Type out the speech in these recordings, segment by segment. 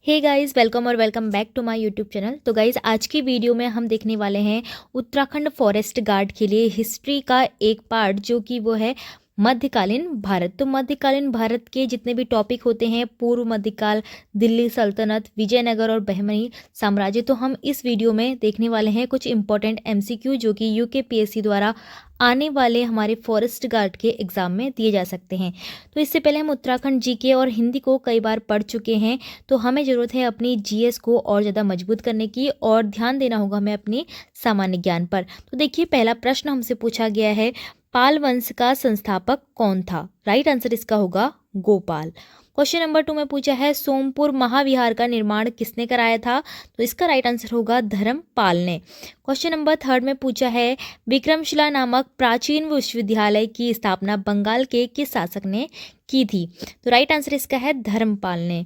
हे guys, welcome और welcome back to my YouTube channel. तो guys, आज की वीडियो में हम देखने वाले हैं उत्तराखंड फॉरेस्ट गार्ड के लिए हिस्ट्री का एक पार्ट, जो कि वो है मध्यकालीन भारत। तो मध्यकालीन भारत के जितने भी टॉपिक होते हैं, पूर्व मध्यकाल, दिल्ली सल्तनत, विजयनगर और बहमनी साम्राज्य, तो हम इस वीडियो में देखने वाले हैं कुछ इंपॉर्टेंट एमसीक्यू जो कि यूकेपीएससी द्वारा आने वाले हमारे फॉरेस्ट गार्ड के एग्जाम में दिए जा सकते हैं। तो इससे पहले हम उत्तराखंड जीके और हिंदी को कई बार पढ़ चुके हैं, तो हमें ज़रूरत है अपनी जीएस को और ज़्यादा मजबूत करने की, और ध्यान देना होगा हमें अपनी सामान्य ज्ञान पर। तो देखिए, पहला प्रश्न हमसे पूछा गया है, पाल वंश का संस्थापक कौन था? राइट आंसर इसका होगा गोपाल। क्वेश्चन नंबर 2 में पूछा है, सोमपुर महाविहार का निर्माण किसने कराया था? तो इसका राइट आंसर होगा धर्मपाल ने। क्वेश्चन नंबर 3 में पूछा है, विक्रमशिला नामक प्राचीन विश्वविद्यालय की स्थापना बंगाल के किस शासक ने की थी? तो राइट आंसर इसका है धर्मपाल ने।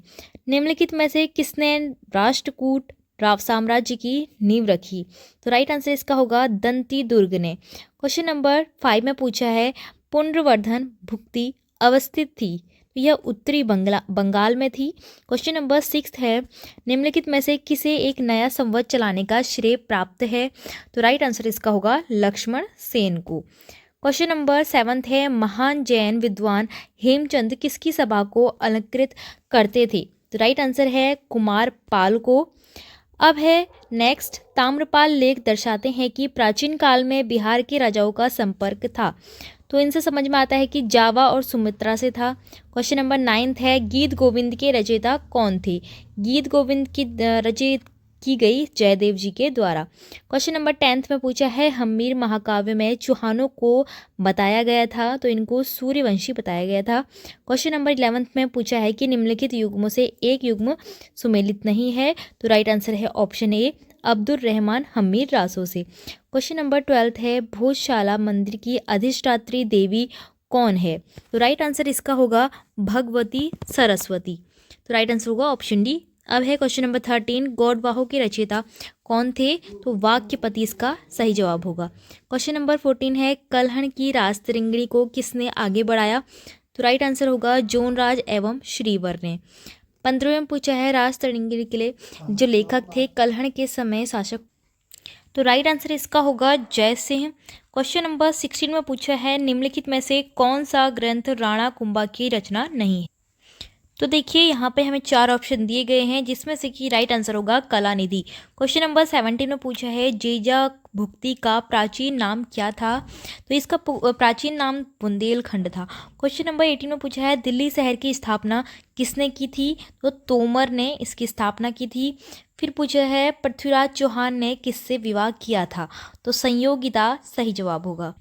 निम्नलिखित में से किसने राष्ट्रकूट राव साम्राज्य की नींव रखी? तो राइट आंसर इसका होगा दंती दुर्ग ने। क्वेश्चन नंबर 5 में पूछा है, पुनर्वर्धन भुक्ति अवस्थित थी? तो यह उत्तरी बंगाल में थी। क्वेश्चन नंबर 6 है, निम्नलिखित में से किसे एक नया संवत चलाने का श्रेय प्राप्त है? तो राइट आंसर इसका होगा लक्ष्मण सेन को। क्वेश्चन नंबर 7 है, महान जैन विद्वान हेमचंद किसकी सभा को अलंकृत करते थे? तो राइट आंसर है कुमार पाल को। अब है नेक्स्ट, ताम्रपाल लेख दर्शाते हैं कि प्राचीन काल में बिहार के राजाओं का संपर्क था। तो इनसे समझ में आता है कि जावा और सुमित्रा से था। क्वेश्चन नंबर 9 है, गीत गोविंद के रचयिता कौन थे? गीत गोविंद की रचयित की गई जयदेव जी के द्वारा। क्वेश्चन नंबर 10 में पूछा है, हम्मीर महाकाव्य में चौहानों को बताया गया था, तो इनको सूर्यवंशी बताया गया था। क्वेश्चन नंबर 11 में पूछा है कि निम्नलिखित युग्मों से एक युग्म सुमेलित नहीं है? तो राइट आंसर है ऑप्शन ए, अब्दुल रहमान हम्मीर रासो से। क्वेश्चन नंबर 12 है, भोजशाला मंदिर की अधिष्ठात्री देवी कौन है? तो राइट आंसर इसका होगा भगवती सरस्वती। तो राइट आंसर होगा ऑप्शन डी। अब है क्वेश्चन नंबर 13, गौडवाहों के रचयिता कौन थे? तो वाक्यपति इसका सही जवाब होगा। क्वेश्चन नंबर 14 है, कल्हण की राजतरंगिणी को किसने आगे बढ़ाया? तो राइट आंसर होगा जोनराज एवं श्रीवर ने। 15वें में पूछा है, राजतरंगिणी के लिए जो लेखक थे कल्हण के समय शासक? तो राइट आंसर इसका होगा जय सिंह। क्वेश्चन नंबर 16 में पूछा है, निम्नलिखित में से कौन सा ग्रंथ राणा कुंभा की रचना नहीं है? तो देखिए, यहाँ पे हमें 4 ऑप्शन दिए गए हैं, जिसमें से कि राइट आंसर होगा कलानिधि। क्वेश्चन नंबर 17 में पूछा है, जेजा भुक्ति का प्राचीन नाम क्या था? तो इसका प्राचीन नाम बुंदेलखंड था। क्वेश्चन नंबर 18 में पूछा है, दिल्ली शहर की स्थापना किसने की थी? तो तोमर ने इसकी स्थापना की थी। फिर पूछा है, पृथ्वीराज चौहान ने किससे विवाह किया था? तो संयोगिता सही जवाब होगा।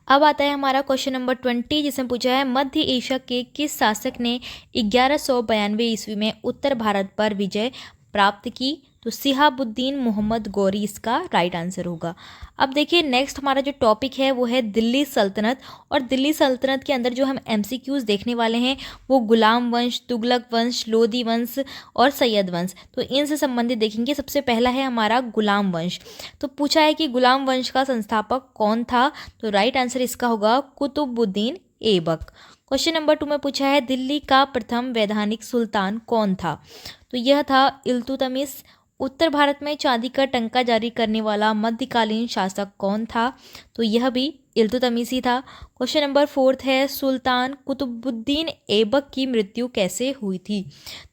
अब आता है हमारा क्वेश्चन नंबर 20, जिसमें पूछा है, मध्य एशिया के किस शासक ने 1192 ईस्वी में उत्तर भारत पर विजय प्राप्त की? तो सिहाबुद्दीन मोहम्मद गौरी इसका राइट आंसर होगा। अब देखिए, नेक्स्ट हमारा जो टॉपिक है वो है दिल्ली सल्तनत, और दिल्ली सल्तनत के अंदर जो हम एमसीक्यूज देखने वाले हैं वो गुलाम वंश, तुगलक वंश, लोधी वंश और सैयद वंश, तो इनसे संबंधित देखेंगे। सबसे पहला है हमारा गुलाम वंश। तो पूछा है कि गुलाम वंश का संस्थापक कौन था? तो राइट आंसर इसका होगा कुतुबुद्दीन ऐबक। क्वेश्चन नंबर 2 में पूछा है, दिल्ली का प्रथम वैधानिक सुल्तान कौन था? तो यह था इल्तुतमिश। उत्तर भारत में चांदी का टंका जारी करने वाला मध्यकालीन शासक कौन था? तो यह भी इल्तुतमिश ही था। क्वेश्चन नंबर 4 है, सुल्तान कुतुबुद्दीन ऐबक की मृत्यु कैसे हुई थी?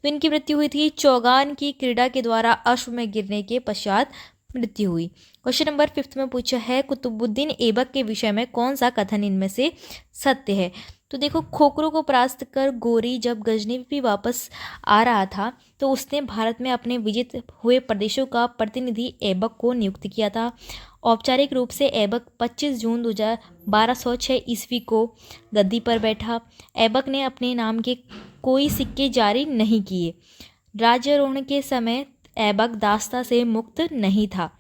तो इनकी मृत्यु हुई थी चौगान की क्रीड़ा के द्वारा अश्व में गिरने के पश्चात मृत्यु हुई। क्वेश्चन नंबर 5 में पूछा है, कुतुबुद्दीन ऐबक के विषय में कौन सा कथन इनमें से सत्य है? तो देखो, खोखरों को परास्त कर गोरी जब गजनवी वापस आ रहा था, तो उसने भारत में अपने विजित हुए प्रदेशों का प्रतिनिधि ऐबक को नियुक्त किया था। औपचारिक रूप से ऐबक 25 जून 1206 ईस्वी को गद्दी पर बैठा। ऐबक ने अपने नाम के कोई सिक्के जारी नहीं किए। राज्यारोहण के समय ऐबक दास्ता से मुक्त नहीं था।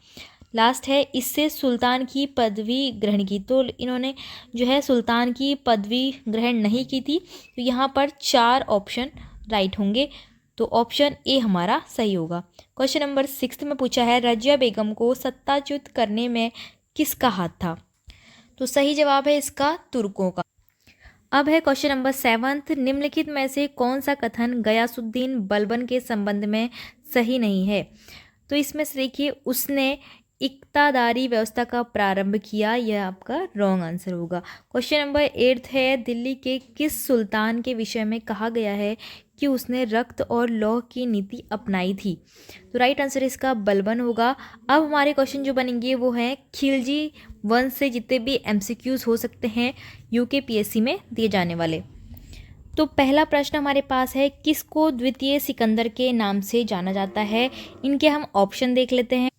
लास्ट है, इससे सुल्तान की पदवी ग्रहण की। तो इन्होंने जो है सुल्तान की पदवी ग्रहण नहीं की थी। तो यहाँ पर 4 ऑप्शन राइट होंगे, तो ऑप्शन ए हमारा सही होगा। क्वेश्चन नंबर 6 में पूछा है, रजिया बेगम को सत्ताच्युत करने में किसका हाथ था? तो सही जवाब है इसका तुर्कों का। अब है क्वेश्चन नंबर 7th, निम्नलिखित में से कौन सा कथन गयासुद्दीन बलबन के संबंध में सही नहीं है। तो इसमें से देखिए, उसने इक्तादारी व्यवस्था का प्रारंभ किया, यह आपका रॉन्ग आंसर होगा। क्वेश्चन नंबर 8 है, दिल्ली के किस सुल्तान के विषय में कहा गया है कि उसने रक्त और लौह की नीति अपनाई थी। तो राइट आंसर इसका बलबन होगा। अब हमारे क्वेश्चन जो बनेंगे वो हैं खिलजी वंश से जितने भी एमसीक्यूज हो सकते हैं यूकेपीएससी में दिए जाने वाले। तो पहला प्रश्न हमारे पास है, किसको द्वितीय सिकंदर के नाम से जाना जाता है। इनके हम ऑप्शन देख लेते हैं।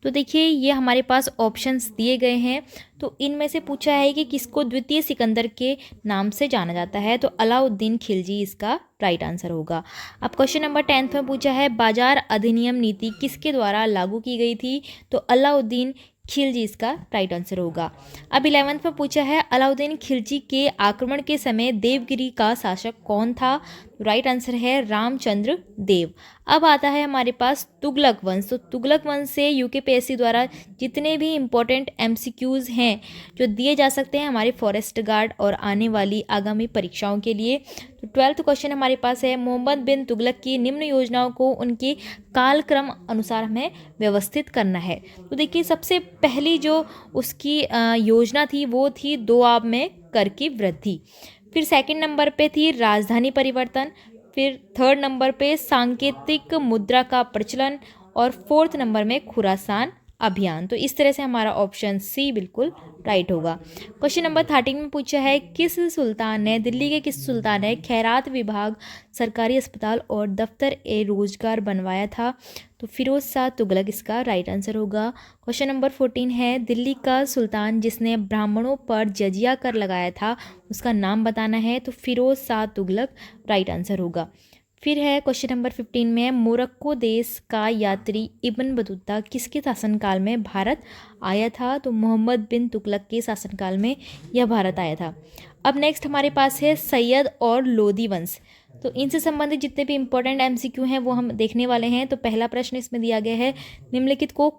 तो देखिए, ये हमारे पास ऑप्शंस दिए गए हैं। तो इनमें से पूछा है कि किसको द्वितीय सिकंदर के नाम से जाना जाता है, तो अलाउद्दीन खिलजी इसका राइट आंसर होगा। अब क्वेश्चन नंबर 10 में पूछा है, बाजार अधिनियम नीति किसके द्वारा लागू की गई थी, तो अलाउद्दीन खिलजी इसका राइट आंसर होगा। अब 11th में पूछा है, अलाउद्दीन खिलजी के आक्रमण के समय देवगिरी का शासक कौन था, राइट आंसर है रामचंद्र देव। अब आता है हमारे पास तुगलक वंश। तो तुगलक वंश से यूकेपीएससी द्वारा जितने भी इंपॉर्टेंट एमसीक्यूज हैं जो दिए जा सकते हैं हमारे फॉरेस्ट गार्ड और आने वाली आगामी परीक्षाओं के लिए। तो 12th क्वेश्चन हमारे पास है, मोहम्मद बिन तुगलक की निम्न योजनाओं को उनके कालक्रम अनुसार हमें व्यवस्थित करना है। तो देखिए, सबसे पहली जो उसकी योजना थी वो थी दोआब में कर की वृद्धि। फिर सेकंड नंबर पे थी राजधानी परिवर्तन। फिर थर्ड नंबर पे सांकेतिक मुद्रा का प्रचलन और फोर्थ नंबर में खुरासान अभियान। तो इस तरह से हमारा ऑप्शन सी बिल्कुल राइट होगा। क्वेश्चन नंबर 13 में पूछा है, किस सुल्तान ने, दिल्ली के किस सुल्तान ने खैरात विभाग, सरकारी अस्पताल और दफ्तर ए रोजगार बनवाया था, तो फिरोज शाह तुगलक इसका राइट आंसर होगा। क्वेश्चन नंबर 14 है, दिल्ली का सुल्तान जिसने ब्राह्मणों पर जजिया कर लगाया था उसका नाम बताना है, तो फिरोज शाह तुगलक राइट आंसर होगा। फिर है क्वेश्चन नंबर 15 में, मोरक्को देश का यात्री इब्न बतूता किसके शासनकाल में भारत आया था, तो मोहम्मद बिन तुगलक के शासनकाल में यह भारत आया था। अब नेक्स्ट हमारे पास है सैयद और लोदी वंश। तो इनसे संबंधित जितने भी इंपॉर्टेंट एमसीक्यू हैं वो हम देखने वाले हैं। तो पहला प्रश्न इसमें दिया गया है, निम्नलिखित को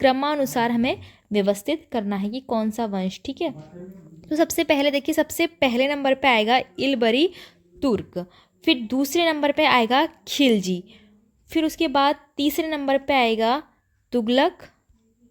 क्रमानुसार हमें व्यवस्थित करना है कि कौन सा वंश, ठीक है। तो सबसे पहले देखिए, सबसे पहले नंबर पे आएगा इलबरी तुर्क, फिर दूसरे नंबर पे आएगा खिलजी, फिर उसके बाद तीसरे नंबर पे आएगा तुगलक,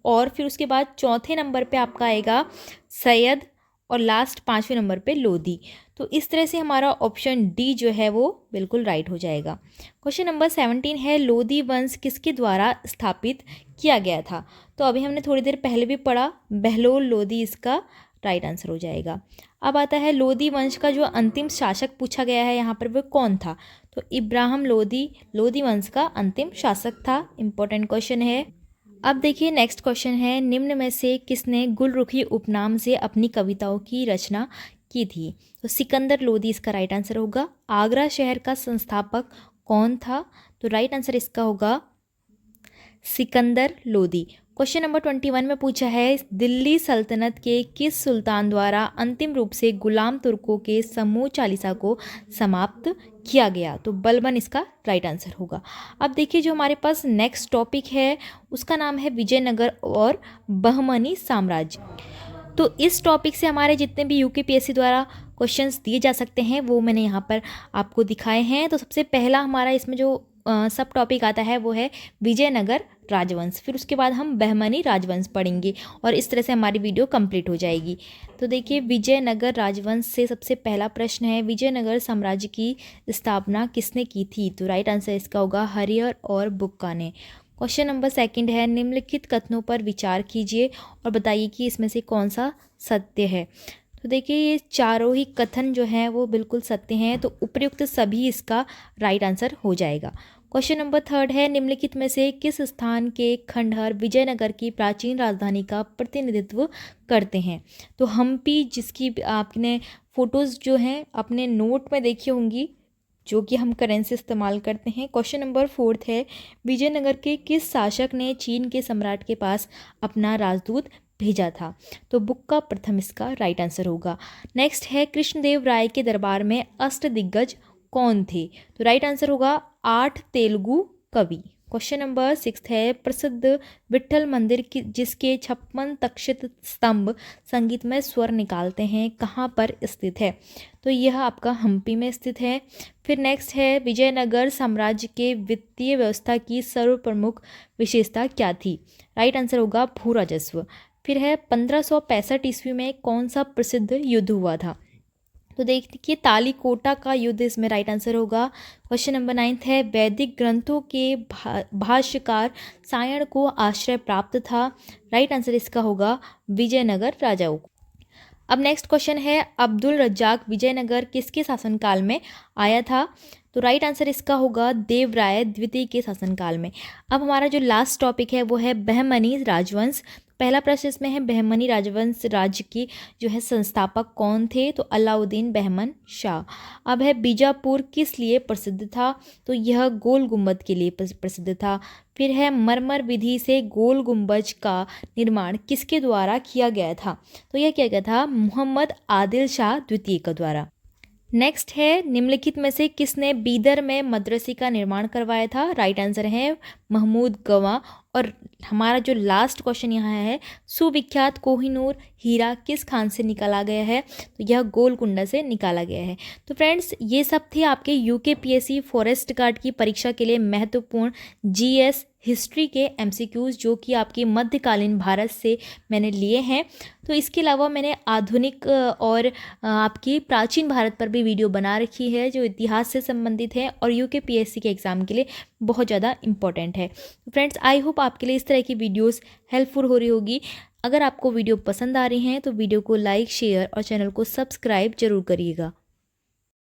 और फिर उसके बाद चौथे नंबर पे आपका आएगा सैयद, और लास्ट 5वें नंबर पे लोदी। तो इस तरह से हमारा ऑप्शन डी जो है वो बिल्कुल राइट हो जाएगा। क्वेश्चन नंबर 17 है, लोदी वंश किसके द्वारा स्थापित किया गया था, तो अभी हमने थोड़ी देर पहले भी पढ़ा, बहलोल लोदी इसका राइट आंसर हो जाएगा। अब आता है लोदी वंश का जो अंतिम शासक पूछा गया है यहाँ पर वो कौन था, तो इब्राहिम लोदी लोदी वंश का अंतिम शासक था। इंपॉर्टेंट क्वेश्चन है। अब देखिए नेक्स्ट क्वेश्चन है, निम्न में से किसने गुलरुखी उपनाम से अपनी कविताओं की रचना की थी, तो सिकंदर लोदी इसका राइट आंसर होगा। आगरा शहर का संस्थापक कौन था, तो राइट आंसर इसका होगा सिकंदर लोदी। क्वेश्चन नंबर 21 में पूछा है, दिल्ली सल्तनत के किस सुल्तान द्वारा अंतिम रूप से गुलाम तुर्कों के समूह चालीसा को समाप्त किया गया, तो बलबन इसका राइट आंसर होगा। अब देखिए, जो हमारे पास नेक्स्ट टॉपिक है उसका नाम है विजयनगर और बहमनी साम्राज्य। तो इस टॉपिक से हमारे जितने भी यूकेपीएससी द्वारा क्वेश्चंस दिए जा सकते हैं वो मैंने यहाँ पर आपको दिखाए हैं। तो सबसे पहला हमारा इसमें जो सब टॉपिक आता है वो है विजयनगर राजवंश, फिर उसके बाद हम बहमनी राजवंश पढ़ेंगे और इस तरह से हमारी वीडियो कंप्लीट हो जाएगी। तो देखिए, विजयनगर राजवंश से सबसे पहला प्रश्न है, विजयनगर साम्राज्य की स्थापना किसने की थी, तो राइट आंसर इसका होगा हरिहर और बुक्का ने। क्वेश्चन नंबर 2 है, निम्नलिखित कथनों पर विचार कीजिए और बताइए कि इसमें से कौन सा सत्य है। तो देखिए, ये चारों ही कथन जो हैं वो बिल्कुल सत्य हैं, तो उपयुक्त सभी इसका राइट आंसर हो जाएगा। क्वेश्चन नंबर 3 है, निम्नलिखित में से किस स्थान के खंडहर विजयनगर की प्राचीन राजधानी का प्रतिनिधित्व करते हैं, तो हम्पी, जिसकी आपने फोटोज़ जो हैं अपने नोट में देखी होंगी जो कि हम करेंसी इस्तेमाल करते हैं। क्वेश्चन नंबर 4 है, विजयनगर के किस शासक ने चीन के सम्राट के पास अपना राजदूत भेजा था, तो बुक्का प्रथम इसका राइट आंसर होगा। नेक्स्ट है, कृष्णदेव राय के दरबार में अष्टदिग्गज कौन थे, तो राइट आंसर होगा 8 तेलुगु कवि। क्वेश्चन नंबर 6 है प्रसिद्ध विट्ठल मंदिर की जिसके 56 तक्षित स्तंभ संगीतमय स्वर निकालते हैं कहाँ पर स्थित है? तो यह आपका हम्पी में स्थित है। फिर नेक्स्ट है विजयनगर साम्राज्य के वित्तीय व्यवस्था की सर्वप्रमुख विशेषता क्या थी? राइट आंसर होगा भू राजस्व। फिर है 1565 ईस्वी में कौन सा प्रसिद्ध युद्ध हुआ था? तो देखिए तालीकोटा का युद्ध इसमें राइट आंसर होगा। क्वेश्चन नंबर 9 है वैदिक ग्रंथों के भाष्यकार सायण को आश्रय प्राप्त था? राइट आंसर इसका होगा विजयनगर राजाओं को। अब नेक्स्ट क्वेश्चन है अब्दुल रज्जाक विजयनगर किसके शासनकाल में आया था? तो राइट आंसर इसका होगा देवराय द्वितीय के शासनकाल में। अब हमारा जो लास्ट टॉपिक है वो है बहमनी राजवंश। पहला प्रश्न इसमें है बहमनी राजवंश राज्य की जो है संस्थापक कौन थे? तो अलाउद्दीन बहमन शाह। अब है बीजापुर किस लिए प्रसिद्ध था? तो यह गोल गुंबद के लिए प्रसिद्ध था। फिर है मरमर विधि से गोल गुंबज का निर्माण किसके द्वारा किया गया था? तो यह किया गया था मोहम्मद आदिल शाह द्वितीय के द्वारा। नेक्स्ट है निम्नलिखित में से किसने बीदर में मदरसे का निर्माण करवाया था? राइट आंसर है महमूद गवा। और हमारा जो लास्ट क्वेश्चन यहाँ है सुविख्यात कोहिनूर हीरा किस खान से निकाला गया है? तो यह गोलकुंडा से निकाला गया है। तो फ्रेंड्स ये सब थे आपके यूकेपीएससी फॉरेस्ट गार्ड की परीक्षा के लिए महत्वपूर्ण जीएस हिस्ट्री के एमसीक्यूज जो कि आपकी मध्यकालीन भारत से मैंने लिए हैं। तो इसके अलावा मैंने आधुनिक और आपकी प्राचीन भारत पर भी वीडियो बना रखी है जो इतिहास से संबंधित है और यूकेपीएससी के एग्ज़ाम के लिए बहुत ज़्यादा इंपॉर्टेंट है। फ्रेंड्स आई होप आपके लिए इस तरह की वीडियोस हेल्पफुल हो रही होगी। अगर आपको वीडियो पसंद आ रही हैं तो वीडियो को लाइक शेयर और चैनल को सब्सक्राइब जरूर करिएगा।